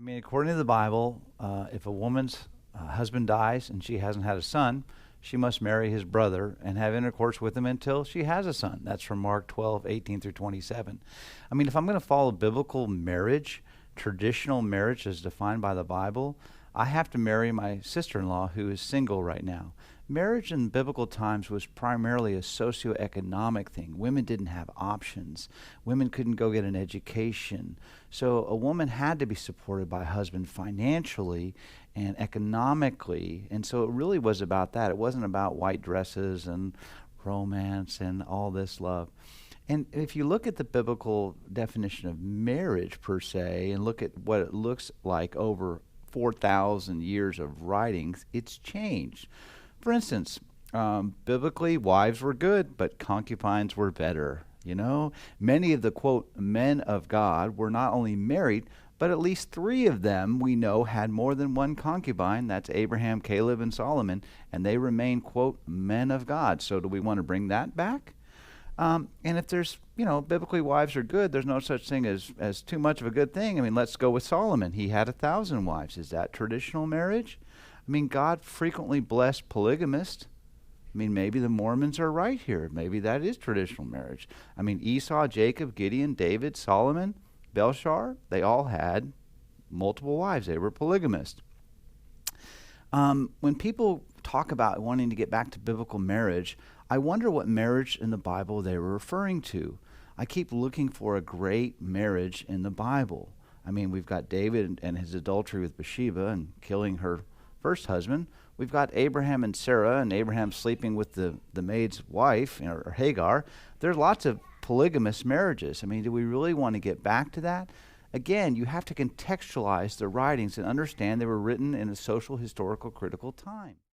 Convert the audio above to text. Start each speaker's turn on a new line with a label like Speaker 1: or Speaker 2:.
Speaker 1: I mean, according to the Bible, if a woman's husband dies and she hasn't had a son, she must marry his brother and have intercourse with him until she has a son. That's from Mark 12:18 through 27. I mean, if I'm going to follow biblical marriage, traditional marriage as defined by the Bible, I have to marry my sister-in-law who is single right now. Marriage in biblical times was primarily a socioeconomic thing. Women didn't have options. Women couldn't go get an education. So a woman had to be supported by a husband financially and economically. And so it really was about that. It wasn't about white dresses and romance and all this love. And if you look at the biblical definition of marriage per se and look at what it looks like over 4,000 years of writings, it's changed. For instance, biblically, wives were good, but concubines were better. You know, many of the, quote, men of God were not only married, but at least three of them we know had more than one concubine. That's Abraham, Caleb, and Solomon, and they remain, quote, men of God. So do we want to bring that back? And if there's, biblically wives are good, there's no such thing as too much of a good thing. I mean, let's go with Solomon. He had 1,000 wives. Is that traditional marriage? I mean, God frequently blessed polygamists. I mean, maybe the Mormons are right here. Maybe that is traditional marriage. I mean, Esau, Jacob, Gideon, David, Solomon, Belshazzar, they all had multiple wives. They were polygamists. When people talk about wanting to get back to biblical marriage, I wonder what marriage in the Bible they were referring to. I keep looking for a great marriage in the Bible. I mean, we've got David and his adultery with Bathsheba and killing her first husband. We've got Abraham and Sarah, and Abraham sleeping with the maid's wife, or Hagar. There's lots of polygamous marriages. I mean, do we really want to get back to that? Again, you have to contextualize the writings and understand they were written in a social, historical, critical time.